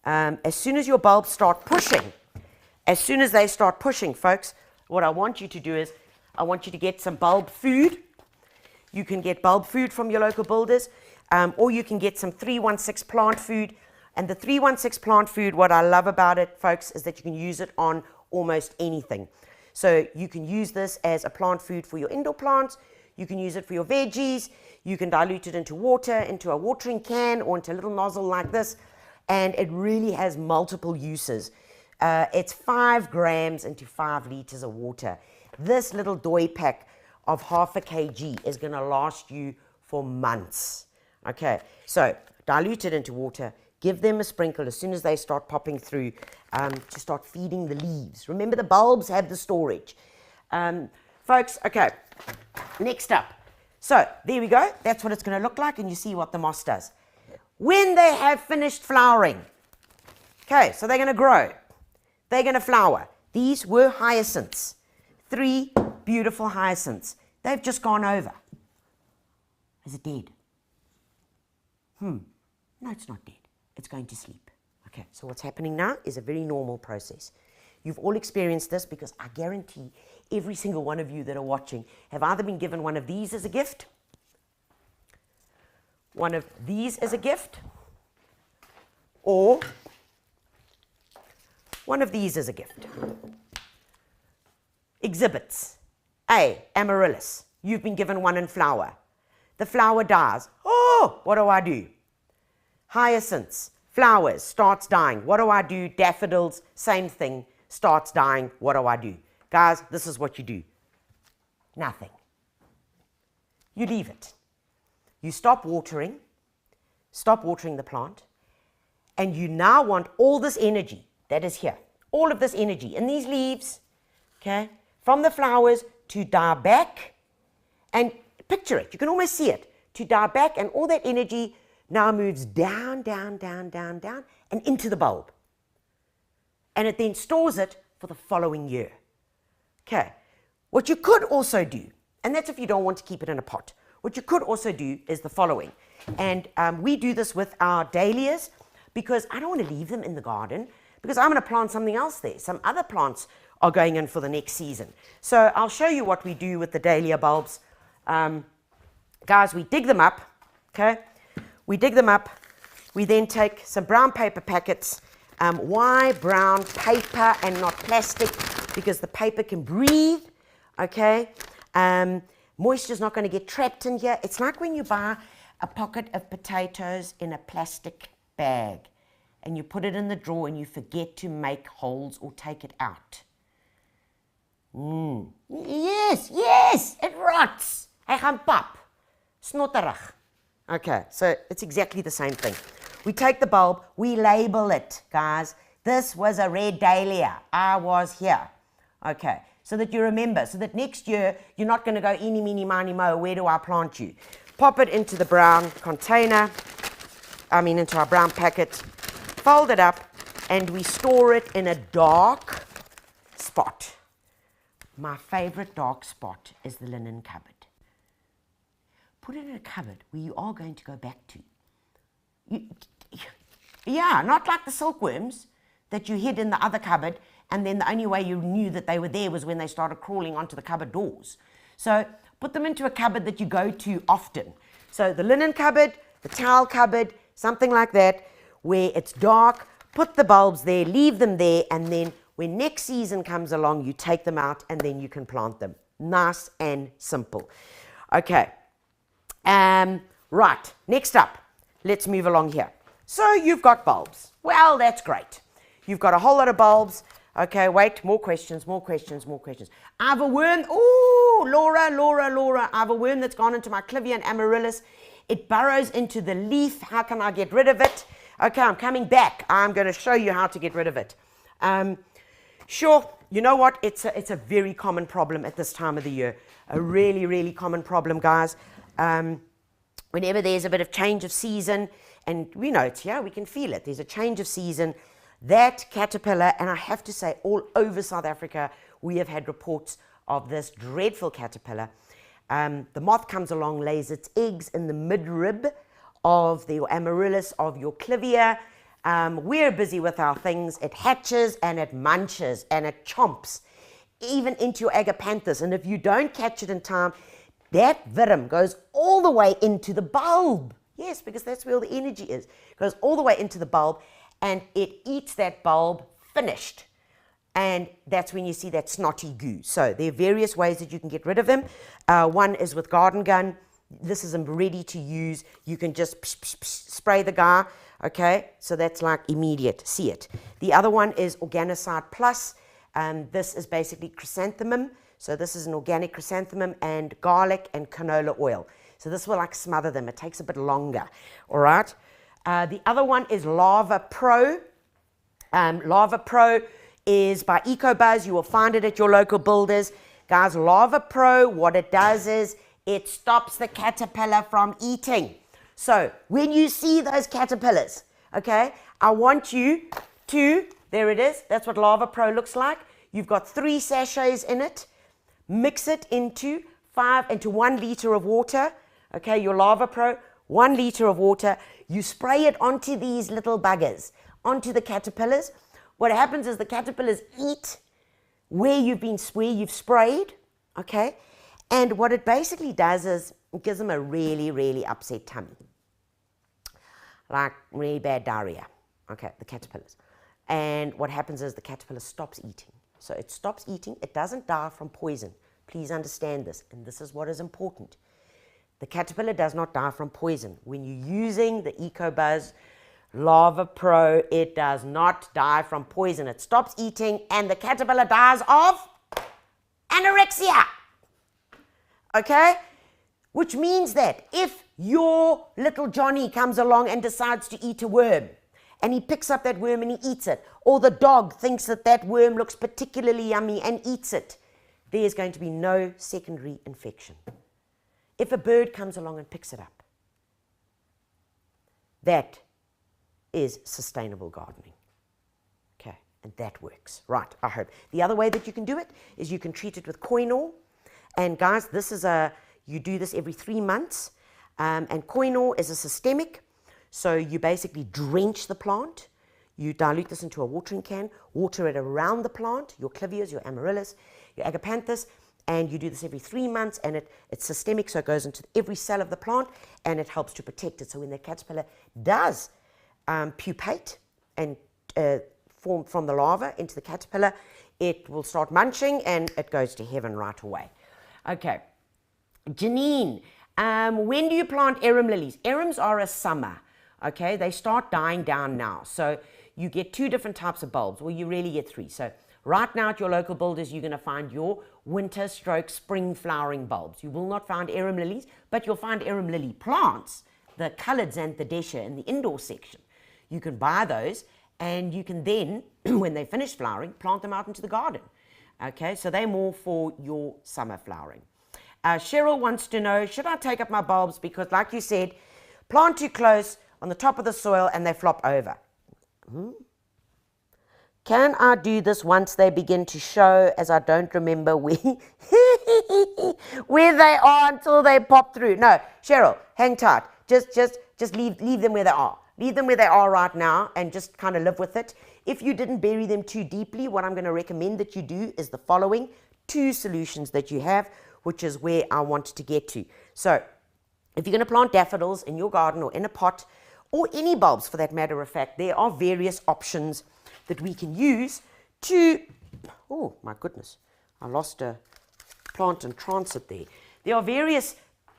As soon as your bulbs start pushing, folks, what I want you to do is, I want you to get some bulb food. You can get bulb food from your local builders, or you can get some 316 plant food. And the 316 plant food, what I love about it, folks, is that you can use it on almost anything. So you can use this as a plant food for your indoor plants. You can use it for your veggies. You can dilute it into water, into a watering can, or into a little nozzle like this. And it really has multiple uses. It's 5 grams into 5 liters of water. This little doi pack of half a kg is going to last you for months. Okay, so dilute it into water. Give them a sprinkle as soon as they start popping through to start feeding the leaves. Remember, the bulbs have the storage. Folks, okay, next up. So there we go. That's what it's going to look like, and you see what the moss does. When they have finished flowering, okay, so they're going to grow. They're going to flower. These were hyacinths. 3 beautiful hyacinths. They've just gone over. Is it dead? No, it's not dead. It's going to sleep. Okay, so what's happening now is a very normal process. You've all experienced this because I guarantee every single one of you that are watching have either been given one of these as a gift, one of these as a gift, or one of these as a gift. Exhibits. A, amaryllis. You've been given one in flower. The flower dies. Oh, what do? Hyacinths. Flowers. Starts dying. What do? Daffodils. Same thing. Starts dying. What do? Guys, this is what you do. Nothing. You leave it. You stop watering the plant, And you now want all this energy that is here, all of this energy in these leaves, okay, from the flowers to die back. And picture it, you can almost see it, to die back, and all that energy now moves down, down, down, down, down, and into the bulb. And it then stores it for the following year. Okay, what you could also do, and that's if you don't want to keep it in a pot, what you could also do is the following. And we do this with our dahlias, because I don't want to leave them in the garden, because I'm going to plant something else there. Some other plants are going in for the next season. So I'll show you what we do with the dahlia bulbs. Guys, we dig them up, okay? We dig them up. We then take some brown paper packets. Why brown paper and not plastic? Because the paper can breathe, okay? Moisture's not going to get trapped in here. It's like when you buy a pocket of potatoes in a plastic bag and you put it in the drawer and you forget to make holes or take it out. Yes, yes, it rots. Hy gaan pap. Snotterig. Okay, so it's exactly the same thing. We take the bulb, we label it, guys. This was a red dahlia. I was here. Okay, so that you remember, so that next year you're not going to go eeny, meeny, miny, mo, where do I plant you? Pop it into the brown container, into our brown packet, fold it up, and we store it in a dark spot. My favorite dark spot is the linen cupboard. Put it in a cupboard where you are going to go back to. Yeah, not like the silkworms that you hid in the other cupboard, and then the only way you knew that they were there was when they started crawling onto the cupboard doors. So put them into a cupboard that you go to often. So the linen cupboard, the towel cupboard, something like that, where it's dark, put the bulbs there, leave them there, and then when next season comes along, you take them out and then you can plant them. Nice and simple. Okay. Right, next up, let's move along here. So you've got bulbs. Well, that's great. You've got a whole lot of bulbs. Okay, wait, more questions, more questions, more questions. I have a worm. Ooh, Laura. I have a worm that's gone into my Clivia and Amaryllis. It burrows into the leaf. How can I get rid of it? Okay, I'm coming back. I'm going to show you how to get rid of it. Sure, you know what? It's a very common problem at this time of the year. A really, really common problem, guys. Whenever there's a bit of change of season, and we know it's here, we can feel it. There's a change of season. That caterpillar, and I have to say all over South Africa, we have had reports of this dreadful caterpillar. The moth comes along, lays its eggs in the midrib of your amaryllis, of your clivia. We're busy with our things. It hatches and it munches and it chomps, even into your agapanthus. And if you don't catch it in time, that venom goes all the way into the bulb. Yes, because that's where all the energy is. It goes all the way into the bulb and it eats that bulb finished. And that's when you see that snotty goo. So there are various ways that you can get rid of them. One is with garden gun. This is ready to use. You can just spray the guy. Okay, so that's like immediate. See it. The other one is Organicide Plus. This is basically chrysanthemum. So this is an organic chrysanthemum and garlic and canola oil. So this will like smother them. It takes a bit longer. All right. The other one is Lava Pro. Lava Pro is by EcoBuzz. You will find it at your local builders. Guys, Lava Pro, what it does is it stops the caterpillar from eating. So when you see those caterpillars, okay, I want you to, there it is. That's what Lava Pro looks like. You've got 3 sachets in it. Mix it into 1 liter of water. Okay, your Lava Pro, 1 liter of water. You spray it onto these little buggers, onto the caterpillars. What happens is the caterpillars eat where you've sprayed, okay? And what it basically does is it gives them a really, really upset tummy. Like really bad diarrhea, okay, the caterpillars. And what happens is the caterpillar stops eating. So it stops eating. It doesn't die from poison. Please understand this, and this is what is important. The caterpillar does not die from poison. When you're using the EcoBuzz Lava Pro, it does not die from poison. It stops eating, and the caterpillar dies of anorexia. Okay? Which means that if your little Johnny comes along and decides to eat a worm, and he picks up that worm and he eats it, or the dog thinks that that worm looks particularly yummy and eats it, there's going to be no secondary infection. If a bird comes along and picks it up, that is sustainable gardening. Okay, and that works. Right, I hope. The other way that you can do it is you can treat it with Koinor. And guys, this is you do this every 3 months. And Koinor is a systemic. So you basically drench the plant. You dilute this into a watering can, water it around the plant, your clivias, your amaryllis, your agapanthus, and you do this every 3 months, and it's systemic, so it goes into every cell of the plant, and it helps to protect it. So when the caterpillar does pupate and form from the larva into the caterpillar, it will start munching, and it goes to heaven right away. Okay, Janine, when do you plant arum lilies? Arums are a summer, okay? They start dying down now, so you get 2 different types of bulbs, or you really get 3. So right now at your local builders, you're going to find your winter stroke spring flowering bulbs. You will not find arum lilies, but you'll find arum lily plants, the coloured Xanthidescia in the indoor section. You can buy those, and you can then, when they finish flowering, plant them out into the garden. Okay, so they're more for your summer flowering. Cheryl wants to know, should I take up my bulbs? Because like you said, plant too close on the top of the soil and they flop over. Can I do this once they begin to show, as I don't remember where, where they are until they pop through? No, Cheryl, hang tight. Just leave them where they are. Leave them where they are right now and just kind of live with it. If you didn't bury them too deeply, what I'm going to recommend that you do is the following 2 solutions that you have, which is where I want to get to. So if you're going to plant daffodils in your garden or in a pot, or any bulbs for that matter of fact, there are various options that we can use to, oh my goodness, I lost a plant in transit there. There are various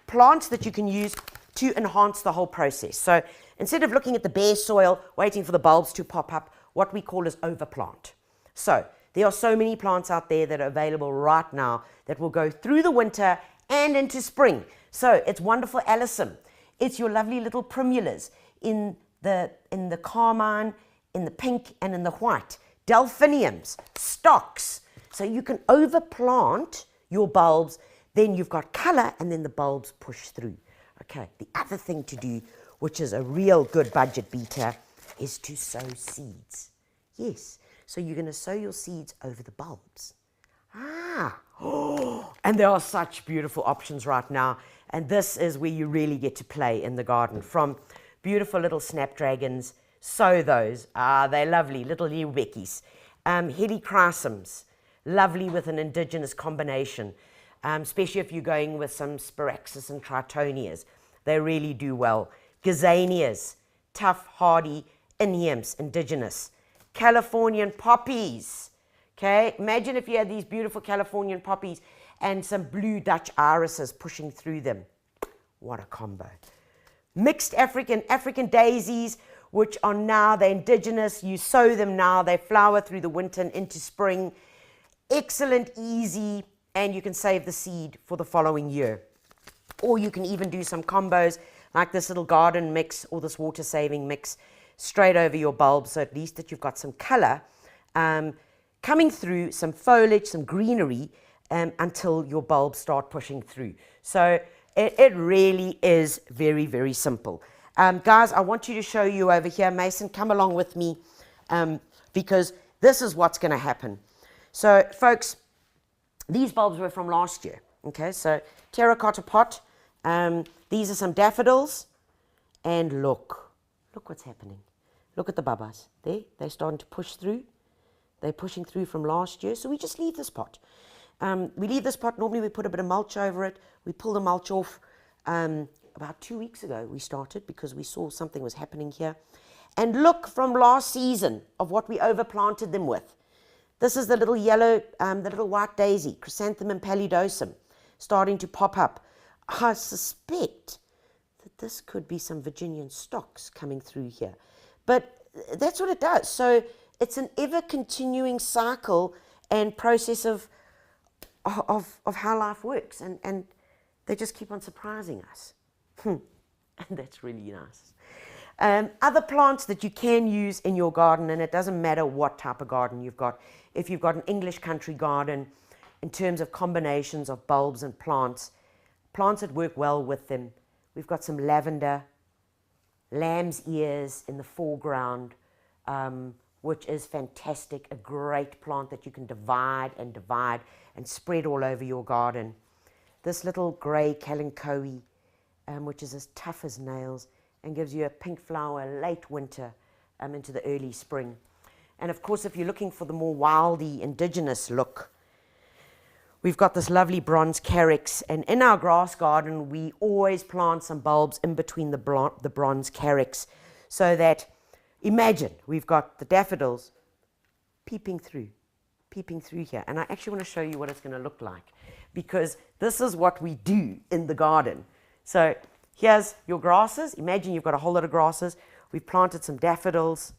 plants that you can use to enhance the whole process. So instead of looking at the bare soil, waiting for the bulbs to pop up, what we call is overplant. So there are so many plants out there that are available right now that will go through the winter and into spring. So it's wonderful alyssum. It's your lovely little primulas in the carmine, in the pink, and in the white. Delphiniums, stocks. So you can overplant your bulbs, then you've got color, and then the bulbs push through. Okay, the other thing to do, which is a real good budget beater, is to sow seeds. Yes, so you're going to sow your seeds over the bulbs. And there are such beautiful options right now. And this is where you really get to play in the garden. From beautiful little snapdragons, sow those. They're lovely, little Beckies. Helichrysums, lovely with an indigenous combination, especially if you're going with some Spiraxis and Tritonias. They really do well. Gazanias, tough, hardy, Inhiems, indigenous. Californian poppies. Okay, imagine if you had these beautiful Californian poppies and some blue Dutch irises pushing through them. What a combo. Mixed African daisies, which are now, they're indigenous. You sow them now, they flower through the winter and into spring. Excellent, easy, and you can save the seed for the following year. Or you can even do some combos like this little garden mix or this water saving mix straight over your bulb, so at least that you've got some color coming through, some foliage, some greenery, until your bulbs start pushing through. So it really is very, very simple. Guys, I want you to show you over here. Mason, come along with me, because this is what's going to happen. So, folks, these bulbs were from last year. Okay, so terracotta pot. These are some daffodils. And look what's happening. Look at the babas. There, they're starting to push through. They're pushing through from last year. So we just leave this pot. We leave this pot. Normally we put a bit of mulch over it. We pull the mulch off. About 2 weeks ago we started because we saw something was happening here. And look from last season of what we overplanted them with. This is the little yellow, the little white daisy, Chrysanthemum pallidosum, starting to pop up. I suspect that this could be some Virginian stocks coming through here. But that's what it does. So it's an ever-continuing cycle and process of how life works. And they just keep on surprising us. And that's really nice. Other plants that you can use in your garden, and it doesn't matter what type of garden you've got. If you've got an English country garden, in terms of combinations of bulbs and plants that work well with them, we've got some lavender, lamb's ears in the foreground, which is fantastic, a great plant that you can divide and spread all over your garden. This little grey kalanchoe, which is as tough as nails and gives you a pink flower late winter into the early spring. And of course, if you're looking for the more wildy indigenous look, we've got this lovely bronze carex, and in our grass garden we always plant some bulbs in between the bronze carex, so that, imagine, we've got the daffodils peeping through here. And I actually want to show you what it's going to look like, because this is what we do in the garden. So here's your grasses. Imagine you've got a whole lot of grasses. We've planted some daffodils,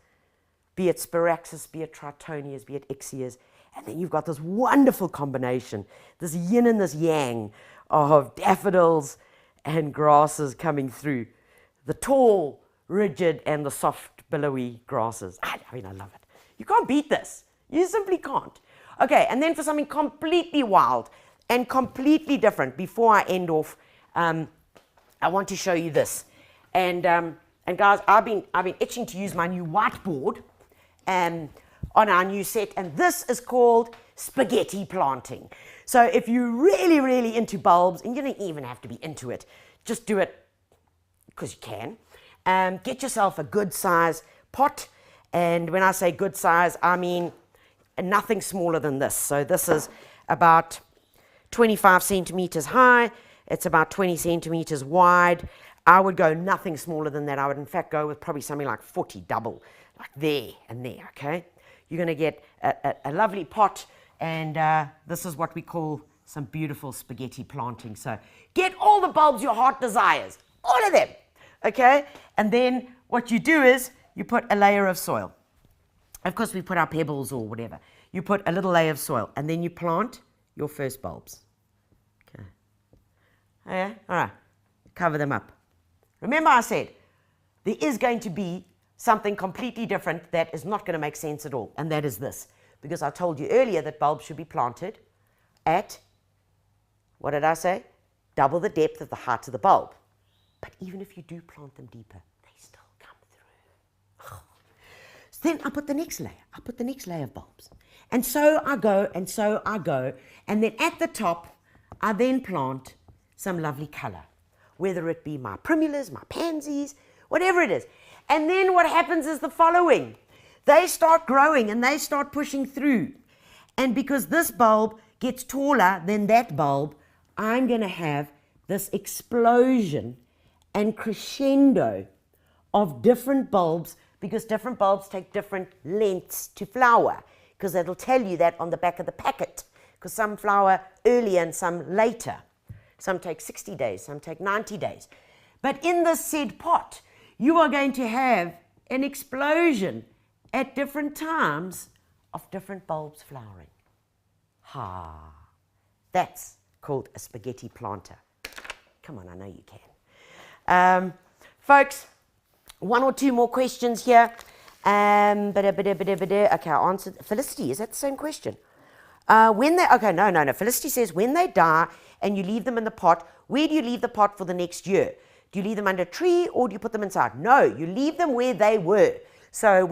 be it spiraxis, be it tritonias, be it ixias. And then you've got this wonderful combination, this yin and this yang of daffodils and grasses coming through. The tall, rigid, and the soft, billowy grasses. I mean, I love it. You can't beat this. You simply can't. Okay, and then for something completely wild and completely different, before I end off, I want to show you this. And guys, I've been itching to use my new whiteboard on our new set, and this is called spaghetti planting. So if you're really, really into bulbs, and you don't even have to be into it, just do it because you can. Get yourself a good size pot, and when I say good size, I mean nothing smaller than this. So this is about 25 centimeters high, it's about 20 centimeters wide. I would go nothing smaller than that. I would in fact go with probably something like 40 double, like there and there, okay? You're going to get a lovely pot, and this is what we call some beautiful spaghetti planting. So get all the bulbs your heart desires, all of them, okay? And then what you do is you put a layer of soil. Of course, we put our pebbles or whatever. You put a little layer of soil, and then you plant your first bulbs. Okay. Yeah? All right. Cover them up. Remember I said there is going to be something completely different that is not going to make sense at all, and that is this. Because I told you earlier that bulbs should be planted at, what did I say? Double the depth of the height of the bulb. But even if you do plant them deeper, they still come through. So then I put the next layer. I put the next layer of bulbs. And so I go, and so I go. And then at the top, I then plant some lovely color, whether it be my primulas, my pansies, whatever it is. And then what happens is the following. They start growing and they start pushing through. And because this bulb gets taller than that bulb, I'm going to have this explosion and crescendo of different bulbs, because different bulbs take different lengths to flower, because it'll tell you that on the back of the packet, because some flower earlier and some later. Some take 60 days, some take 90 days. But in this said pot, you are going to have an explosion at different times of different bulbs flowering. That's called a spaghetti planter. Come on, I know you can. Folks, one or two more questions here. Okay, I answered. Felicity, is that the same question? No. Felicity says, when they die and you leave them in the pot, where do you leave the pot for the next year? Do you leave them under a tree or do you put them inside? No, you leave them where they were. So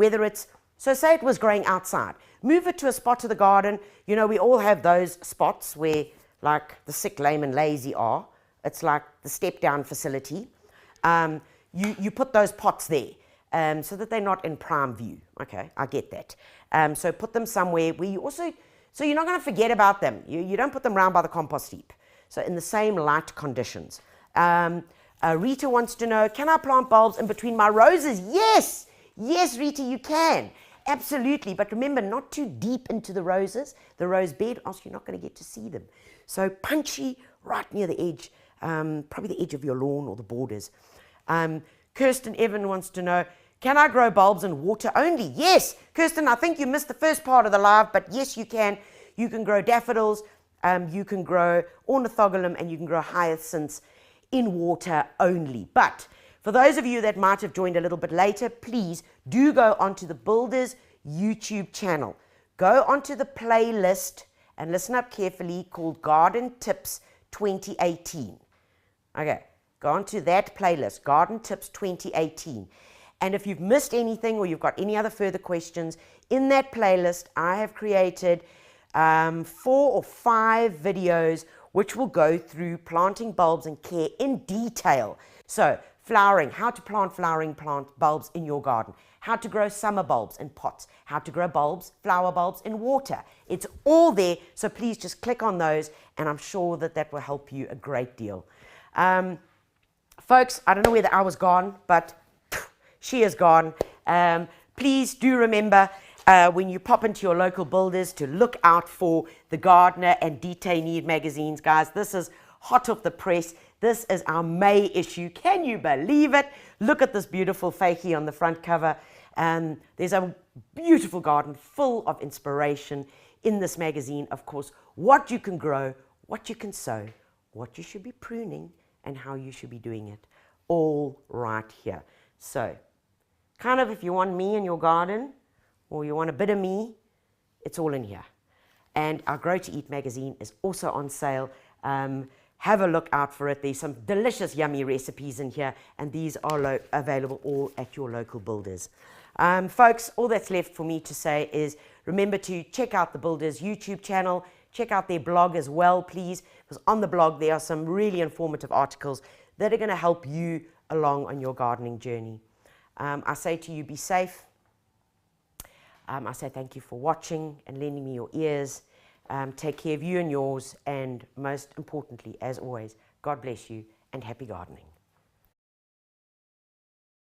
say it was growing outside, move it to a spot of the garden. You know, we all have those spots where, like, the sick, lame and lazy are. It's like the step down facility. You put those pots there so that they're not in prime view. Okay, I get that. So put them somewhere where you also, so you're not going to forget about them. You don't put them round by the compost heap. So in the same light conditions. Rita wants to know, can I plant bulbs in between my roses? Yes, Rita, you can. Absolutely, but remember, not too deep into the roses, the rose bed, else you're not going to get to see them. So punchy, right near the edge, probably the edge of your lawn or the borders. Kirsten Evan wants to know, can I grow bulbs in water only? Yes, Kirsten, I think you missed the first part of the live, but yes, you can. You can grow daffodils, you can grow ornithogalum, and you can grow hyacinths in water only. But For those of you that might have joined a little bit later, please do go onto the Builders YouTube channel. Go onto the playlist and listen up carefully, called Garden Tips 2018. Okay, go onto that playlist, Garden Tips 2018. And if you've missed anything or you've got any other further questions, in that playlist I have created 4 or 5 videos which will go through planting bulbs and care in detail. So flowering, how to plant flowering plant bulbs in your garden, how to grow summer bulbs in pots, how to grow bulbs, flower bulbs in water. It's all there, so please just click on those, and I'm sure that that will help you a great deal. Folks, I don't know where the hour's gone, but she is gone. Please do remember when you pop into your local builders to look out for the Gardener and Detainee magazines, guys. This is hot off the press. This is our May issue. Can you believe it? Look at this beautiful fakie on the front cover. There's a beautiful garden full of inspiration in this magazine. Of course, what you can grow, what you can sow, what you should be pruning, and how you should be doing it. All right here. So, kind of if you want me in your garden, or you want a bit of me, it's all in here. And our Grow to Eat magazine is also on sale. Have a look out for it. There's some delicious, yummy recipes in here, and these are available all at your local builders. Folks, all that's left for me to say is remember to check out the Builders YouTube channel. Check out their blog as well, please, because on the blog there are some really informative articles that are going to help you along on your gardening journey. I say to you, be safe. I say thank you for watching and lending me your ears. Take care of you and yours, and most importantly, as always, God bless you and happy gardening.